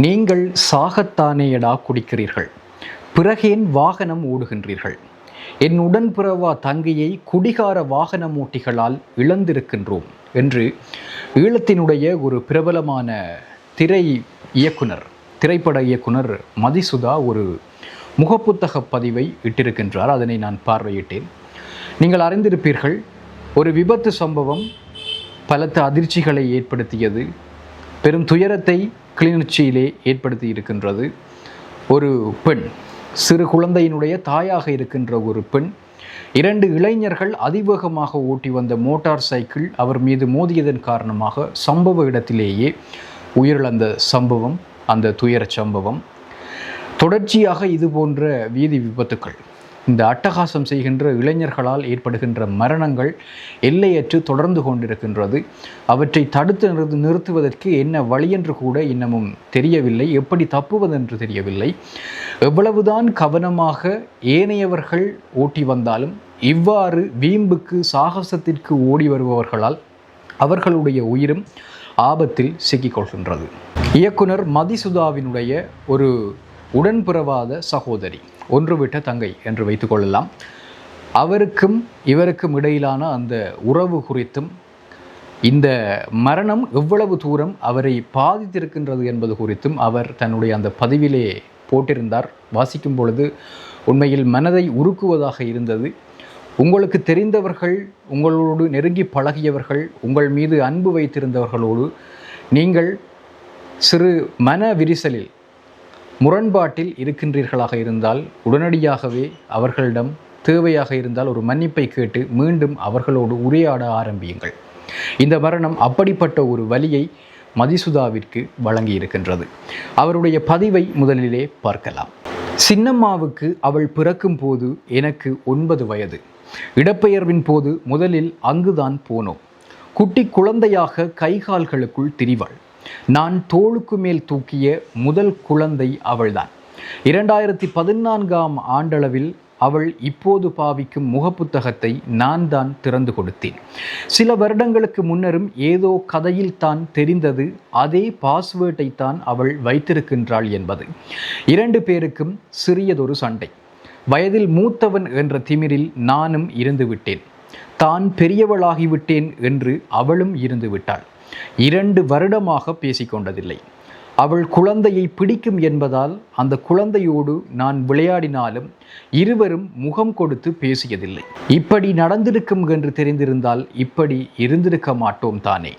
நீங்கள் சாகத்தானேயடா குடிக்கிறீர்கள், பிறகேன் வாகனம் ஓடுகின்றீர்கள். என் உடன்பிறவா தங்கையை குடிகார வாகனமூட்டிகளால் இழந்திருக்கின்றோம் என்று ஈழத்தினுடைய ஒரு பிரபலமான திரைப்பட இயக்குனர் மதிசுதா ஒரு முகப்புத்தக பதிவை இட்டிருக்கின்றார். அதனை நான் பார்வையிட்டேன். நீங்கள் அறிந்திருப்பீர்கள், ஒரு விபத்து சம்பவம் பலத்த அதிர்ச்சிகளை ஏற்படுத்தியது, பெரும் துயரத்தை கிளிநொச்சியிலே ஏற்படுத்தி இருக்கின்றது. ஒரு பெண், சிறு குழந்தையினுடைய தாயாக இருக்கின்ற ஒரு பெண், 2 இளைஞர்கள் அதிவேகமாக ஓட்டி வந்த மோட்டார் சைக்கிள் அவர் மீது மோதியதன் காரணமாக சம்பவ இடத்திலேயே உயிரிழந்த சம்பவம், அந்த துயர சம்பவம். தொடர்ச்சியாக இது போன்ற வீதி விபத்துக்கள், இந்த அட்டகாசம் செய்கின்ற இளைஞர்களால் ஏற்படுகின்ற மரணங்கள் எல்லையற்று தொடர்ந்து கொண்டிருக்கின்றது. அவற்றை தடுத்து நிறுத்துவதற்கு என்ன வழி என்று கூட இன்னமும் தெரியவில்லை. எப்படி தப்புவதென்று தெரியவில்லை. எவ்வளவுதான் கவனமாக ஏனையவர்கள் ஓட்டி வந்தாலும் இவ்வாறு வீம்புக்கு சாகசத்திற்கு ஓடி வருபவர்களால் அவர்களுடைய உயிரும் ஆபத்தில் சிக்கிக்கொள்கின்றது. இயக்குனர் மதிசுதாவினுடைய ஒரு உடன்பிறவாத சகோதரி, ஒன்றுவிட்ட தங்கை என்று வைத்துக்கொள்ளலாம். அவருக்கும் இவருக்கும் இடையிலான அந்த உறவு குறித்தும் இந்த மரணம் எவ்வளவு தூரம் அவரை பாதித்திருக்கின்றது என்பது குறித்தும் அவர் தன்னுடைய அந்த பதிவிலே போட்டிருந்தார். வாசிக்கும் பொழுது உண்மையில் மனதை உருக்குவதாக இருந்தது. உங்களுக்கு தெரிந்தவர்கள், உங்களோடு நெருங்கி பழகியவர்கள், உங்கள் மீது அன்பு வைத்திருந்தவர்களோடு நீங்கள் சிறு மன விரிசலில், முரண்பாட்டில் இருக்கின்றீர்களாக இருந்தால் உடனடியாகவே அவர்களிடம் தேவையாக இருந்தால் ஒரு மன்னிப்பை கேட்டு மீண்டும் அவர்களோடு உரையாட ஆரம்பியுங்கள். இந்த மரணம் அப்படிப்பட்ட ஒரு வலியை மதிசுதாவிற்கு வழங்கி இருக்கின்றது. அவருடைய பதிவை முதலிலே பார்க்கலாம். சின்னம்மாவுக்கு அவள் பிறக்கும் போது எனக்கு 9 வயது. இடப்பெயர்வின் போது முதலில் அங்குதான் போனோம். குட்டி குழந்தையாக கைகால்களுக்குள் திரிவாள். நான் தோளுக்கு மேல் தூக்கிய முதல் குழந்தை அவள்தான். 2014ஆம் ஆண்டளவில் அவள் இப்போது பாவிக்கும் முகப்புத்தகத்தை நான் தான் திறந்து கொடுத்தேன். சில வருடங்களுக்கு முன்னரும் ஏதோ கதையில் தான் தெரிந்தது அதே பாஸ்வேர்டை தான் அவள் வைத்திருக்கின்றாள் என்பது. 2 பேருக்கும் சிறியதொரு சண்டை. வயதில் மூத்தவன் என்ற திமிரில் நானும் இருந்து விட்டேன். தான் பெரியவளாகிவிட்டேன் என்று அவளும் இருந்து விட்டாள். 2 வருடமாக பேசிக்கொண்டதில்லை. அவள் குழந்தையை பிடிக்கும் என்பதால் அந்த குழந்தையோடு நான் விளையாடினாலும் இருவரும் முகம் கொடுத்து பேசியதில்லை. இப்படி நடந்திருக்கும் என்று தெரிந்திருந்தால் இப்படி இருந்திருக்க மாட்டோம் தானே.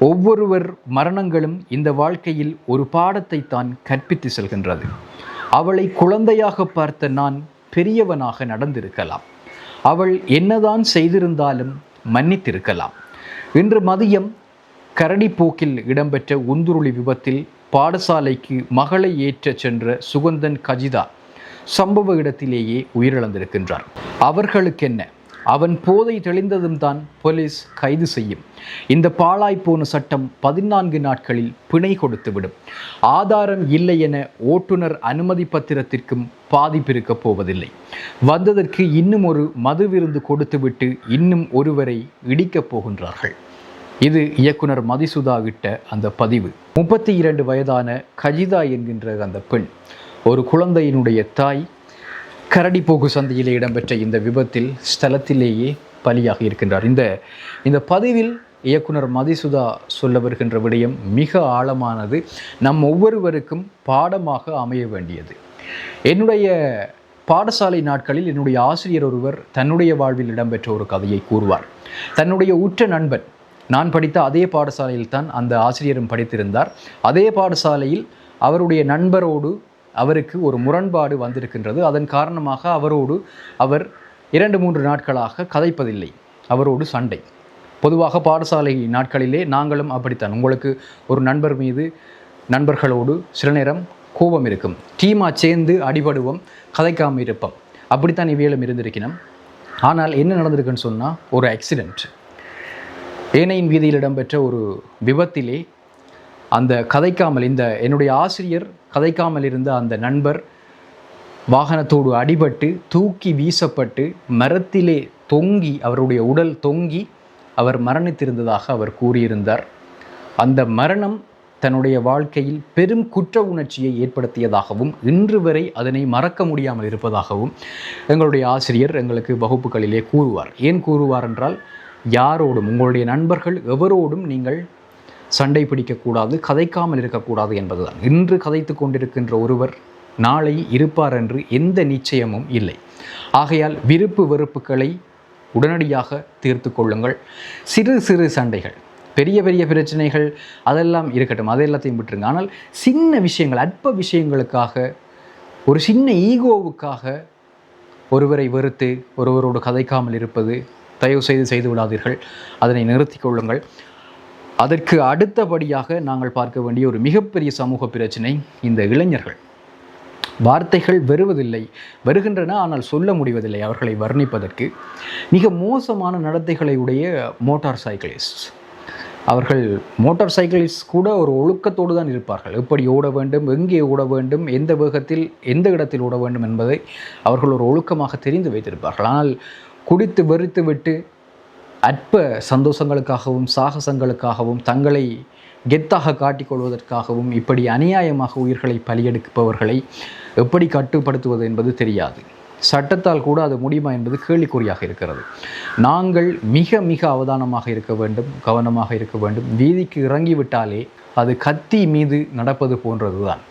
ஒவ்வொருவர் மரணங்களும் இந்த வாழ்க்கையில் ஒரு பாடத்தை தான் கற்பித்து செல்கின்றது. அவளை குழந்தையாக பார்த்த நான் பெரியவனாக நடந்திருக்கலாம். அவள் என்னதான் செய்திருந்தாலும் மன்னித்திருக்கலாம். இன்று மதியம் கரடிப்போக்கில் இடம்பெற்ற உந்துருளி விபத்தில் பாடசாலைக்கு மகளை ஏற்ற சென்ற சுகந்தன் கஜிதா சம்பவ இடத்திலேயே உயிரிழந்திருக்கின்றார். அவர்களுக்கென்ன, அவன் போதை தெளிந்ததும் தான் போலீஸ் கைது செய்யும். இந்த பாழாய்ப்போன சட்டம் 14 நாட்களில் பிணை கொடுத்துவிடும். ஆதாரம் இல்லை என ஓட்டுநர் அனுமதி பத்திரத்திற்கும் பாதிப்பிருக்கப் போவதில்லை. வந்ததற்கு இன்னும் ஒரு மது விருந்து கொடுத்துவிட்டு இன்னும் ஒருவரை இடிக்கப் போகின்றார்கள். இது இயக்குனர் மதிசுதா விட்ட அந்த பதிவு. 32 வயதான கஜிதா என்கின்ற அந்த பெண், ஒரு குழந்தையினுடைய தாய், கரடிப்போக்கு சந்தையிலே இடம்பெற்ற இந்த விபத்தில் ஸ்தலத்திலேயே பலியாக இருக்கின்றார். இந்த பதிவில் இயக்குனர் மதிசுதா சொல்ல வருகின்ற விடயம் மிக ஆழமானது, நம் ஒவ்வொருவருக்கும் பாடமாக அமைய வேண்டியது. என்னுடைய பாடசாலை நாட்களில் என்னுடைய ஆசிரியர் ஒருவர் தன்னுடைய வாழ்வில் இடம்பெற்ற ஒரு கதையை கூறுவார். தன்னுடைய உற்ற நண்பன், நான் படித்த அதே பாடசாலையில் தான் அந்த ஆசிரியரும் படித்திருந்தார். அதே பாடசாலையில் அவருடைய நண்பரோடு அவருக்கு ஒரு முரண்பாடு வந்திருக்கின்றது. அதன் காரணமாக அவரோடு அவர் 2-3 நாட்களாக கதைப்பதில்லை. அவரோடு சண்டை. பொதுவாக பாடசாலை நாட்களிலே நாங்களும் அப்படித்தான். உங்களுக்கு ஒரு நண்பர் மீது நண்பர்களோடு சில நேரம் கோபம் இருக்கும். டீமாக சேர்ந்து அடிபடுவோம், கதைக்காமல் இருப்போம். அப்படித்தான் இவையிலும் இருந்திருக்கணும். ஆனால் என்ன நடந்திருக்குன்னு சொன்னால், ஒரு ஆக்சிடெண்ட், ஏனையின் வீதியில் இடம்பெற்ற ஒரு விபத்திலே அந்த கதைக்காமல், என்னுடைய ஆசிரியர் கதைக்காமல் இருந்த அந்த நண்பர் வாகனத்தோடு அடிபட்டு தூக்கி வீசப்பட்டு மரத்திலே தொங்கி, அவருடைய உடல் தொங்கி அவர் மரணித்திருந்ததாக அவர் கூறியிருந்தார். அந்த மரணம் தன்னுடைய வாழ்க்கையில் பெரும் குற்ற உணர்ச்சியை ஏற்படுத்தியதாகவும் இன்று வரை அதனை மறக்க முடியாமல் இருப்பதாகவும் எங்களுடைய ஆசிரியர் எங்களுக்கு வகுப்புகளிலே கூறுவார். ஏன் கூறுவார் என்றால், யாரோடும், உங்களுடைய நண்பர்கள் எவரோடும் நீங்கள் சண்டை பிடிக்கக்கூடாது, கதைக்காமல் இருக்கக்கூடாது என்பதுதான். இன்று கதைத்து கொண்டிருக்கின்ற ஒருவர் நாளை இருப்பார் என்று எந்த நிச்சயமும் இல்லை. ஆகையால் விருப்பு வெறுப்புகளை உடனடியாக தீர்த்து கொள்ளுங்கள். சிறு சிறு சண்டைகள், பெரிய பெரிய பிரச்சனைகள் அதெல்லாம் இருக்கட்டும், அதெல்லாத்தையும் விட்டுருங்க. ஆனால் சின்ன விஷயங்கள், அற்ப விஷயங்களுக்காக, ஒரு சின்ன ஈகோவுக்காக ஒருவரை வெறுத்து ஒருவரோடு கதைக்காமல் இருப்பது தயவு செய்து விடாதீர்கள். அதனை நிறுத்தி கொள்ளுங்கள். அதற்கு அடுத்தபடியாக நாங்கள் பார்க்க வேண்டிய ஒரு மிகப்பெரிய சமூக பிரச்சனை இந்த இளைஞர்கள். வார்த்தைகள் வருவதில்லை, வருகின்றன, ஆனால் சொல்ல முடிவதில்லை அவர்களை வர்ணிப்பதற்கு. மிக மோசமான நடத்தைகளை உடைய மோட்டார் சைக்கிளிஸ்ட். அவர்கள் மோட்டார் சைக்கிளிஸ்ட் கூட ஒரு ஒழுக்கத்தோடு தான் இருப்பார்கள். எப்படி ஓட வேண்டும், எங்கே ஓட வேண்டும், எந்த வேகத்தில் எந்த இடத்தில் ஓட வேண்டும் என்பதை அவர்கள் ஒரு ஒழுக்கமாக தெரிந்து வைத்திருப்பார்கள். ஆனால் குடித்து வெறித்து விட்டு அற்ப சந்தோஷங்களுக்காகவும் சாகசங்களுக்காகவும் தங்களை கெத்தாக காட்டிக்கொள்வதற்காகவும் இப்படி அநியாயமாக உயிர்களை பலியெடுப்பவர்களை எப்படி கட்டுப்படுத்துவது என்பது தெரியாது. சட்டத்தால் கூட அது முடியுமா என்பது கேள்விக்குறியாக இருக்கிறது. நாங்கள் மிக மிக அவதானமாக இருக்க வேண்டும், கவனமாக இருக்க வேண்டும். வீதிக்கு இறங்கிவிட்டாலே அது கத்தி மீது நடப்பது போன்றது தான்.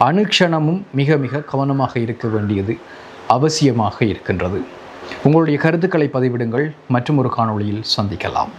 அனுக்ஷணமும் மிக மிக கவனமாக இருக்க வேண்டியது அவசியமாக இருக்கின்றது. உங்களுடைய கருத்துக்களை பதிவிடுங்கள். மற்றும் ஒரு காணொளியில் சந்திக்கலாம்.